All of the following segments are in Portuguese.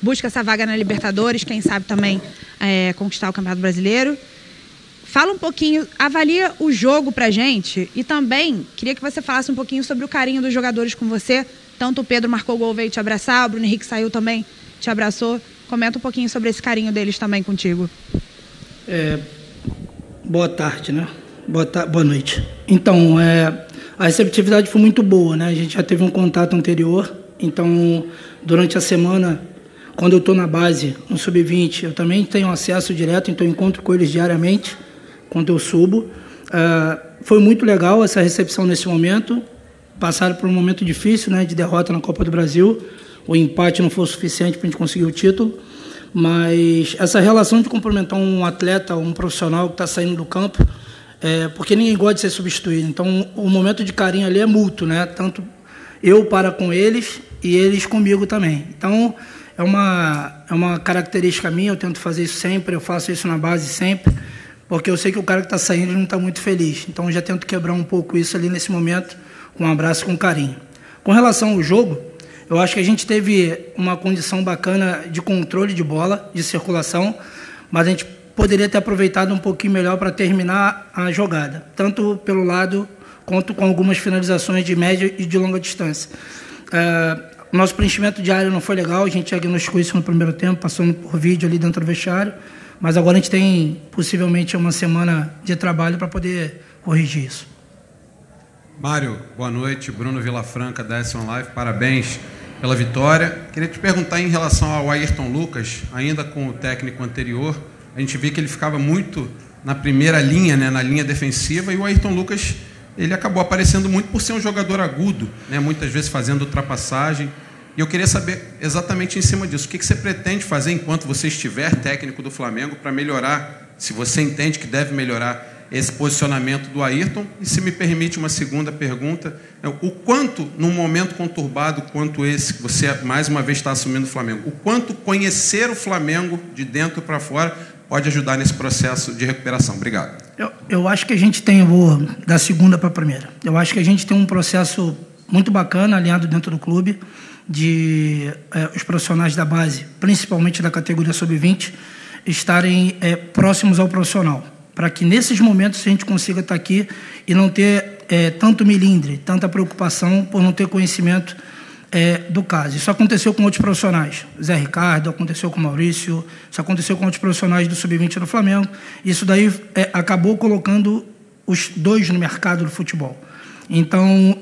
busca essa vaga na Libertadores, quem sabe também conquistar o Campeonato Brasileiro. Fala um pouquinho, avalia o jogo pra gente e também queria que você falasse um pouquinho sobre o carinho dos jogadores com você. Tanto o Pedro marcou gol, veio te abraçar, o Bruno Henrique saiu também, te abraçou. Comenta um pouquinho sobre esse carinho deles também contigo. Boa tarde, né? Boa noite. Então, a receptividade foi muito boa, né? A gente já teve um contato anterior, então, durante a semana, quando eu estou na base, no Sub-20, eu também tenho acesso direto, então eu encontro com eles diariamente, quando eu subo. Foi muito legal essa recepção nesse momento. Passaram por um momento difícil, né, de derrota na Copa do Brasil. O empate não foi o suficiente para a gente conseguir o título. Mas essa relação de cumprimentar um atleta, um profissional que está saindo do campo, porque ninguém gosta de ser substituído. Então, o momento de carinho ali é mútuo, né? Tanto eu para com eles e eles comigo também. Então, é uma característica minha, eu tento fazer isso sempre, eu faço isso na base sempre, porque eu sei que o cara que está saindo não está muito feliz. Então, eu já tento quebrar um pouco isso ali nesse momento, com um abraço, com carinho. Com relação ao jogo, eu acho que a gente teve uma condição bacana de controle de bola, de circulação, mas a gente poderia ter aproveitado um pouquinho melhor para terminar a jogada, tanto pelo lado quanto com algumas finalizações de média e de longa distância. Nosso preenchimento de área não foi legal, a gente diagnosticou isso no primeiro tempo, passando por vídeo ali dentro do vestiário, mas agora a gente tem possivelmente uma semana de trabalho para poder corrigir isso. Mário, boa noite. Bruno Vilafranca, da S1 Live, parabéns pela vitória. Queria te perguntar em relação ao Ayrton Lucas, ainda com o técnico anterior, a gente vê que ele ficava muito na primeira linha, né, na linha defensiva, e o Ayrton Lucas, ele acabou aparecendo muito por ser um jogador agudo, né, muitas vezes fazendo ultrapassagem. E eu queria saber exatamente em cima disso, o que você pretende fazer enquanto você estiver técnico do Flamengo para melhorar, se você entende que deve melhorar esse posicionamento do Ayrton. E se me permite uma segunda pergunta, o quanto, num momento conturbado quanto esse, que você mais uma vez está assumindo o Flamengo, o quanto conhecer o Flamengo de dentro para fora pode ajudar nesse processo de recuperação? Obrigado. Eu acho que a gente tem, vou da segunda para a primeira, eu acho que a gente tem um processo muito bacana alinhado dentro do clube, de os profissionais da base, principalmente da categoria sub-20, estarem próximos ao profissional, para que nesses momentos a gente consiga estar aqui e não ter tanto melindre, tanta preocupação por não ter conhecimento do caso. Isso aconteceu com outros profissionais, Zé Ricardo, aconteceu com o Maurício, isso aconteceu com outros profissionais do Sub-20 do Flamengo. Isso daí acabou colocando os dois no mercado do futebol. Então,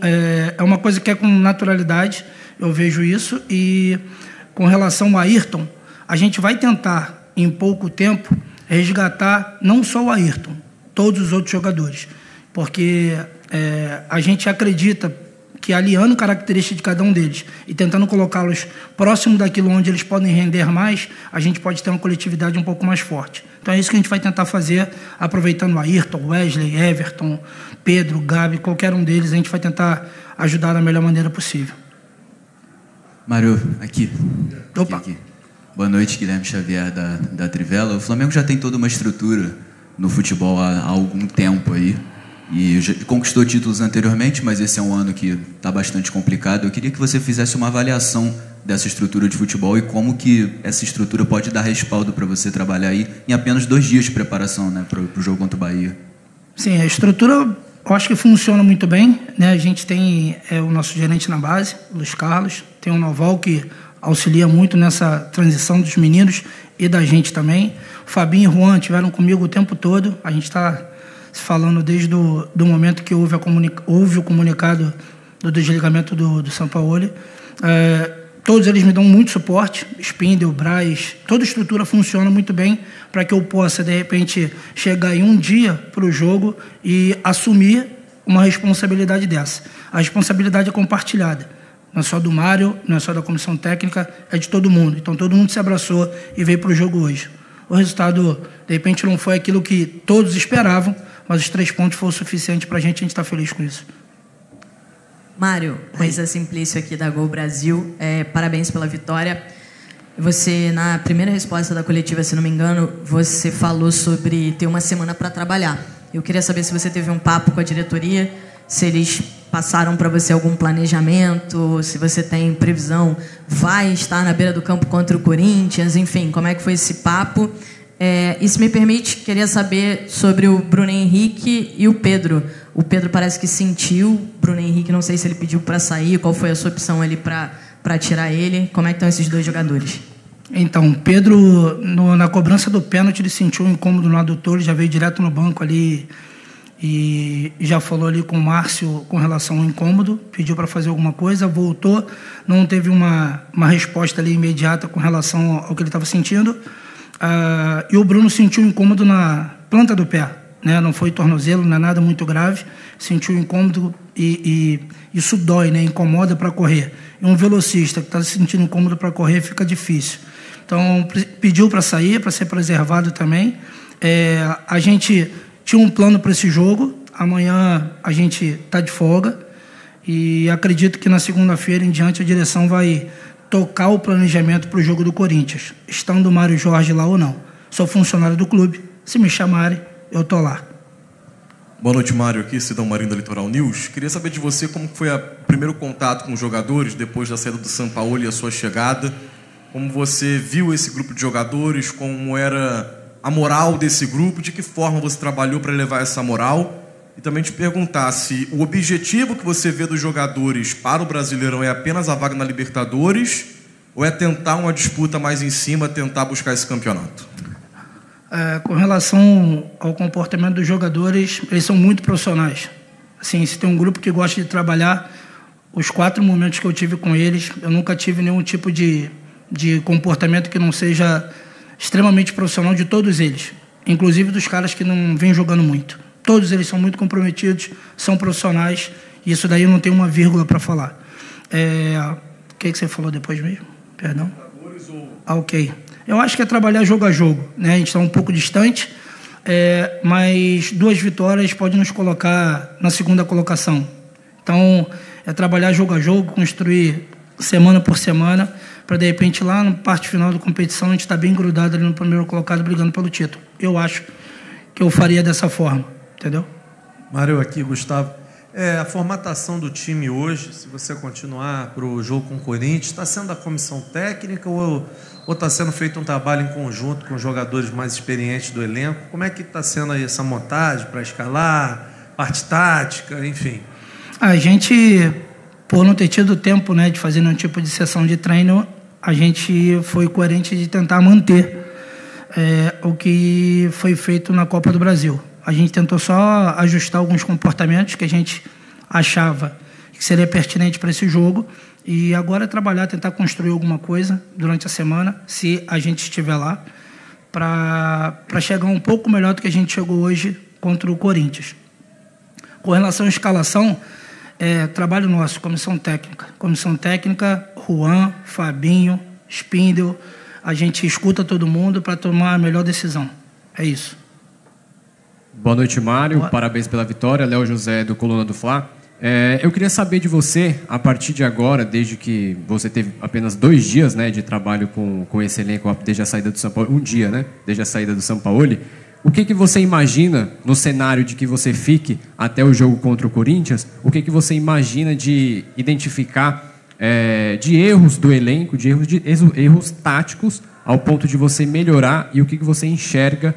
é uma coisa que é com naturalidade, eu vejo isso. E com relação ao Ayrton, a gente vai tentar, em pouco tempo, resgatar não só o Ayrton, todos os outros jogadores, porque a gente acredita que aliando características de cada um deles e tentando colocá-los próximo daquilo onde eles podem render mais, a gente pode ter uma coletividade um pouco mais forte. Então é isso que a gente vai tentar fazer, aproveitando o Ayrton, Wesley, Everton, Pedro, Gabi, qualquer um deles, a gente vai tentar ajudar da melhor maneira possível. Mário, aqui. Opa. Aqui. Boa noite, Guilherme Xavier, da Trivela. O Flamengo já tem toda uma estrutura no futebol há algum tempo aí, e já conquistou títulos anteriormente, mas esse é um ano que está bastante complicado. Eu queria que você fizesse uma avaliação dessa estrutura de futebol e como que essa estrutura pode dar respaldo para você trabalhar aí em apenas 2 dias de preparação, né, para o jogo contra o Bahia. Sim, a estrutura eu acho que funciona muito bem, né? A gente tem o nosso gerente na base, Luiz Carlos, tem o Noval, que auxilia muito nessa transição dos meninos e da gente também. O Fabinho e o Juan estiveram comigo o tempo todo. A gente está se falando desde do momento que houve o comunicado do desligamento do Sampaoli. Todos eles me dão muito suporte, Spindel, Braz, toda a estrutura funciona muito bem para que eu possa, de repente, chegar em um dia para o jogo e assumir uma responsabilidade dessa. A responsabilidade é compartilhada. Não é só do Mário, não é só da comissão técnica, é de todo mundo. Então, todo mundo se abraçou e veio para o jogo hoje. O resultado, de repente, não foi aquilo que todos esperavam, mas os 3 pontos foram suficientes para a gente está feliz com isso. Mário, Raíssa Simplício aqui da Gol Brasil. Parabéns pela vitória. Você, na primeira resposta da coletiva, se não me engano, você falou sobre ter uma semana para trabalhar. Eu queria saber se você teve um papo com a diretoria se eles passaram para você algum planejamento, se você tem previsão, vai estar na beira do campo contra o Corinthians, enfim, como é que foi esse papo? E se me permite, queria saber sobre o Bruno Henrique e o Pedro. O Pedro parece que sentiu, Bruno Henrique, não sei se ele pediu para sair, qual foi a sua opção ali para tirar ele, como é que estão esses dois jogadores? Então, Pedro, na cobrança do pênalti, ele sentiu um incômodo no adutor, já veio direto no banco ali e já falou ali com o Márcio com relação ao incômodo, pediu para fazer alguma coisa, voltou, não teve uma resposta ali imediata com relação ao que ele estava sentindo. E o Bruno sentiu um incômodo na planta do pé, né? Não foi tornozelo, não é nada muito grave, sentiu um incômodo e isso dói, né? Incomoda para correr. E um velocista que está sentindo incômodo para correr fica difícil. Então, pediu para sair, para ser preservado também. A gente tinha um plano para esse jogo, amanhã a gente está de folga e acredito que na segunda-feira em diante a direção vai tocar o planejamento para o jogo do Corinthians, estando o Mário Jorge lá ou não. Sou funcionário do clube, se me chamarem, eu estou lá. Boa noite, Mário, aqui, Cidão Marinho da Litoral News. Queria saber de você como foi o primeiro contato com os jogadores, depois da saída do Sampaoli e a sua chegada, como você viu esse grupo de jogadores, como era a moral desse grupo, de que forma você trabalhou para levar essa moral, e também te perguntar se o objetivo que você vê dos jogadores para o Brasileirão é apenas a vaga na Libertadores ou é tentar uma disputa mais em cima, tentar buscar esse campeonato? Com relação ao comportamento dos jogadores, eles são muito profissionais. Assim, se tem um grupo que gosta de trabalhar, os 4 momentos que eu tive com eles, eu nunca tive nenhum tipo de comportamento que não seja extremamente profissional de todos eles, inclusive dos caras que não vêm jogando muito. Todos eles são muito comprometidos, são profissionais, e isso daí eu não tenho uma vírgula para falar. O que você falou depois mesmo? Perdão? Ok. Eu acho que é trabalhar jogo a jogo, né? A gente está um pouco distante, mas 2 vitórias podem nos colocar na segunda colocação. Então, é trabalhar jogo a jogo, construir semana por semana, para de repente lá na parte final da competição a gente está bem grudado ali no primeiro colocado brigando pelo título. Eu acho que eu faria dessa forma. Entendeu? Mário, aqui, Gustavo. A formatação do time hoje, se você continuar para o jogo com o Corinthians, está sendo da comissão técnica ou está sendo feito um trabalho em conjunto com os jogadores mais experientes do elenco? Como é que está sendo aí essa montagem para escalar, parte tática, enfim? A gente, por não ter tido tempo, né, de fazer nenhum tipo de sessão de treino, a gente foi coerente de tentar manter o que foi feito na Copa do Brasil. A gente tentou só ajustar alguns comportamentos que a gente achava que seria pertinente para esse jogo e agora é trabalhar, tentar construir alguma coisa durante a semana, se a gente estiver lá, para chegar um pouco melhor do que a gente chegou hoje contra o Corinthians. Com relação à escalação, trabalho nosso, comissão técnica. Comissão técnica, Juan, Fabinho, Spindel, a gente escuta todo mundo para tomar a melhor decisão. É isso. Boa noite, Mário. Parabéns pela vitória. Léo José, do Coluna do Fla. Eu queria saber de você, a partir de agora, desde que você teve apenas 2 dias, né, de trabalho com esse elenco, desde a saída do Sampaoli, 1 dia, né, desde a saída do Sampaoli, o que você imagina no cenário de que você fique até o jogo contra o Corinthians? O que você imagina de identificar de erros do elenco, de erros táticos, ao ponto de você melhorar, e o que você enxerga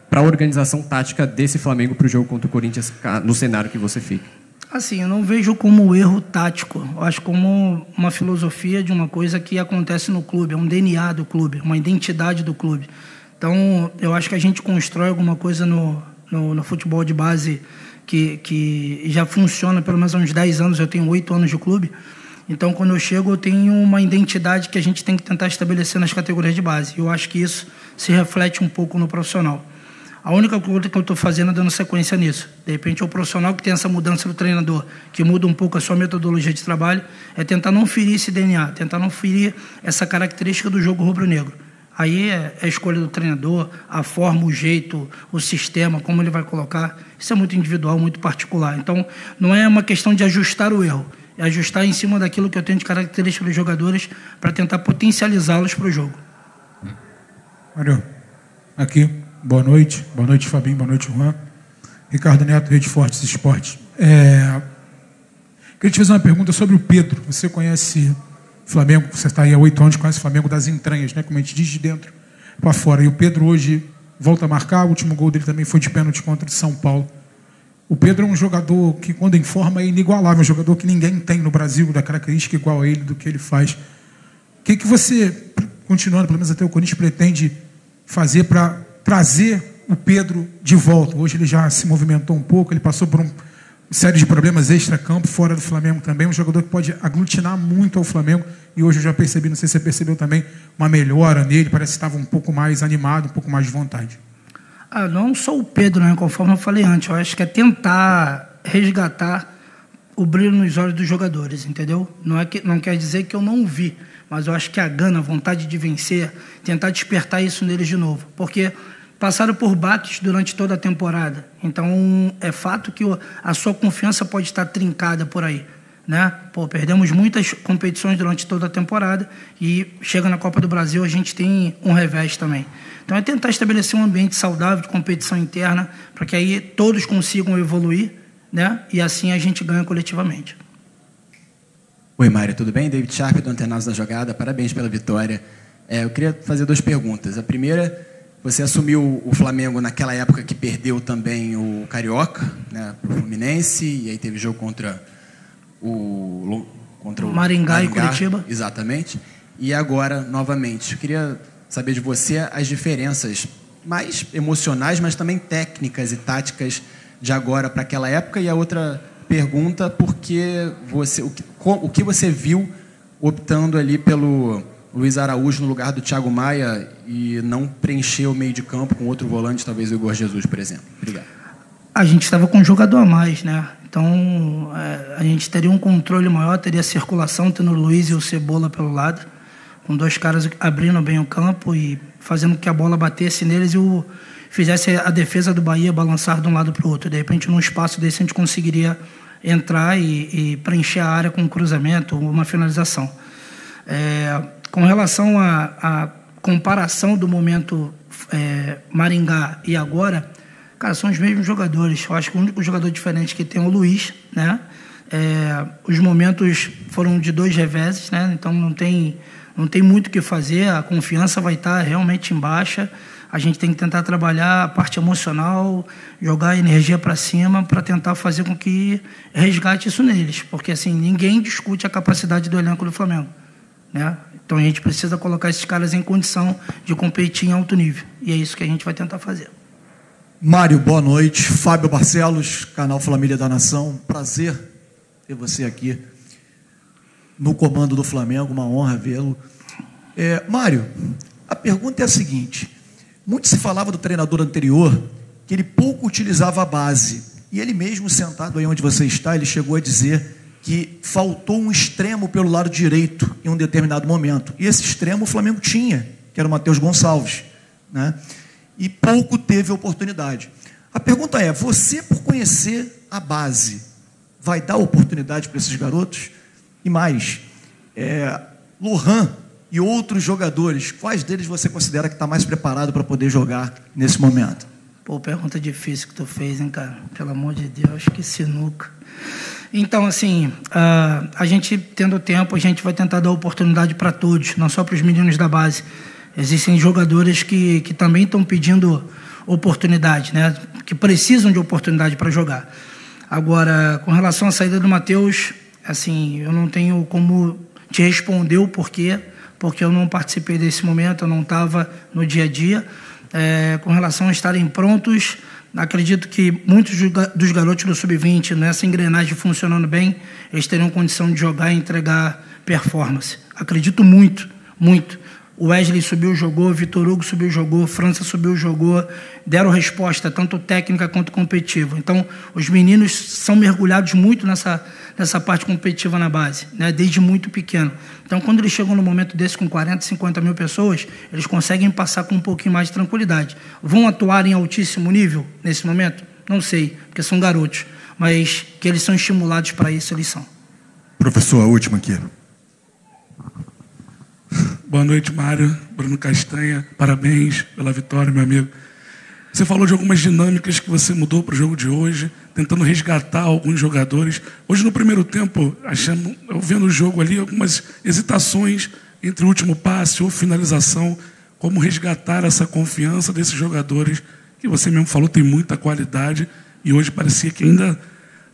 para a organização tática desse Flamengo para o jogo contra o Corinthians, no cenário que você fica? Assim, eu não vejo como erro tático. Eu acho como uma filosofia de uma coisa que acontece no clube, é um DNA do clube, uma identidade do clube. Então, eu acho que a gente constrói alguma coisa no futebol de base que já funciona pelo menos há uns 10 anos. Eu tenho 8 anos de clube. Então, quando eu chego, eu tenho uma identidade que a gente tem que tentar estabelecer nas categorias de base. Eu acho que isso se reflete um pouco no profissional. A única coisa que eu estou fazendo é dando sequência nisso. De repente, o profissional que tem essa mudança do treinador, que muda um pouco a sua metodologia de trabalho, é tentar não ferir esse DNA, tentar não ferir essa característica do jogo rubro-negro. Aí é a escolha do treinador, a forma, o jeito, o sistema, como ele vai colocar. Isso é muito individual, muito particular. Então, não é uma questão de ajustar o erro, é ajustar em cima daquilo que eu tenho de característica dos jogadores para tentar potencializá-los para o jogo. Mário, aqui, boa noite Fabinho, boa noite Juan. Ricardo Neto, Rede Fortes Esportes. Queria te fazer uma pergunta sobre o Pedro. Você conhece o Flamengo, você está aí há 8 anos, conhece o Flamengo das entranhas, né? Como a gente diz, de dentro para fora. E o Pedro hoje volta a marcar, o último gol dele também foi de pênalti contra o São Paulo. O Pedro é um jogador que, quando em forma, é inigualável, um jogador que ninguém tem no Brasil, da característica igual a ele, do que ele faz. O que você, continuando, pelo menos até o Corinthians, pretende fazer para trazer o Pedro de volta? Hoje ele já se movimentou um pouco, ele passou por uma série de problemas extra-campo, fora do Flamengo também, um jogador que pode aglutinar muito ao Flamengo, e hoje eu já percebi, não sei se você percebeu também, uma melhora nele, parece que estava um pouco mais animado, um pouco mais de vontade. Não só o Pedro, né? Conforme eu falei antes, eu acho que é tentar resgatar o brilho nos olhos dos jogadores, entendeu? Não quer dizer que eu não vi, mas eu acho que a gana, a vontade de vencer, tentar despertar isso neles de novo, porque passaram por baques durante toda a temporada, então é fato que a sua confiança pode estar trincada por aí, né? Perdemos muitas competições durante toda a temporada e chega na Copa do Brasil, a gente tem um revés também. Então é tentar estabelecer um ambiente saudável de competição interna para que aí todos consigam evoluir, né? E assim a gente ganha coletivamente. Oi, Mário, tudo bem? David Sharp, do Antenados da Jogada. Parabéns pela vitória. Eu queria fazer 2 perguntas. A primeira, você assumiu o Flamengo naquela época que perdeu também o Carioca, né, para o Fluminense, e aí teve jogo contra o Maringá e Curitiba. Exatamente. E agora, novamente, eu queria saber de você as diferenças mais emocionais, mas também técnicas e táticas de agora para aquela época. E a outra pergunta, porque o que você viu optando ali pelo Luiz Araújo no lugar do Thiago Maia e não preencher o meio de campo com outro volante, talvez o Igor Jesus, por exemplo? Obrigado. A gente estava com um jogador a mais, né? Então, a gente teria um controle maior, teria circulação, tendo o Luiz e o Cebola pelo lado, com 2 caras abrindo bem o campo e fazendo que a bola batesse neles e fizesse a defesa do Bahia balançar de um lado para o outro. De repente, num espaço desse, a gente conseguiria entrar e preencher a área com um cruzamento ou uma finalização. Com relação à comparação do momento Maringá e agora, cara, são os mesmos jogadores. Eu acho que o único jogador diferente que tem é o Luiz, né? Os momentos foram de 2 reveses, né? Então não tem muito o que fazer, a confiança vai estar realmente em baixa. A gente tem que tentar trabalhar a parte emocional, jogar a energia para cima para tentar fazer com que resgate isso neles, porque assim, ninguém discute a capacidade do elenco do Flamengo, né? Então a gente precisa colocar esses caras em condição de competir em alto nível, e é isso que a gente vai tentar fazer. Mário, boa noite. Fábio Barcelos, canal Família da Nação. Prazer ter você aqui no comando do Flamengo, uma honra vê-lo. Mário, a pergunta é a seguinte: muito se falava do treinador anterior que ele pouco utilizava a base, e ele mesmo, sentado aí onde você está, ele chegou a dizer que faltou um extremo pelo lado direito em um determinado momento, e esse extremo o Flamengo tinha, que era o Matheus Gonçalves, né? E pouco teve oportunidade. A pergunta é, você, por conhecer a base, vai dar oportunidade para esses garotos? E mais, Lohan e outros jogadores, quais deles você considera que está mais preparado para poder jogar nesse momento? Pergunta difícil que tu fez, hein, cara? Pelo amor de Deus, que sinuca. Então, assim, a gente, tendo tempo, a gente vai tentar dar oportunidade para todos, não só para os meninos da base. Existem jogadores que também estão pedindo oportunidade, né? Que precisam de oportunidade para jogar. Agora, com relação à saída do Matheus, assim, eu não tenho como te responder o porquê, porque eu não participei desse momento, eu não estava no dia a dia. Com relação a estarem prontos, acredito que muitos dos garotos do Sub-20, nessa engrenagem funcionando bem, eles teriam condição de jogar e entregar performance. Acredito muito, muito. O Wesley subiu, jogou, Vitor Hugo subiu, jogou, França subiu, jogou, deram resposta, tanto técnica quanto competitiva. Então, os meninos são mergulhados muito nessa parte competitiva na base, né, desde muito pequeno. Então, quando eles chegam no momento desse com 40, 50 mil pessoas, eles conseguem passar com um pouquinho mais de tranquilidade. Vão atuar em altíssimo nível nesse momento? Não sei, porque são garotos, mas que eles são estimulados para isso, eles são. Professor, a última aqui. Boa noite, Mário. Bruno Castanha, parabéns pela vitória, meu amigo. Você falou de algumas dinâmicas que você mudou para o jogo de hoje, tentando resgatar alguns jogadores. Hoje, no primeiro tempo, eu vendo o jogo ali, algumas hesitações entre o último passe ou finalização, como resgatar essa confiança desses jogadores, que você mesmo falou, tem muita qualidade, e hoje parecia que ainda,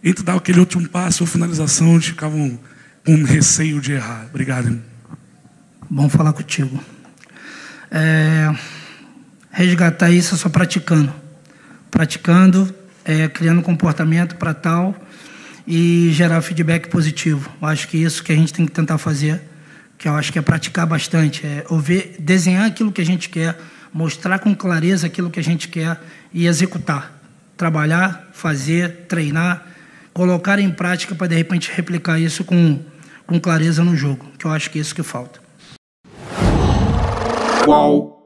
entre dar aquele último passe ou finalização, eles ficavam com receio de errar. Obrigado, irmão. Bom falar contigo. Resgatar isso é só praticando. Praticando, criando comportamento para tal e gerar feedback positivo. Eu acho que isso que a gente tem que tentar fazer, que eu acho que é praticar bastante, desenhar aquilo que a gente quer, mostrar com clareza aquilo que a gente quer e executar. Trabalhar, fazer, treinar, colocar em prática para, de repente, replicar isso com clareza no jogo, que eu acho que é isso que falta. Qual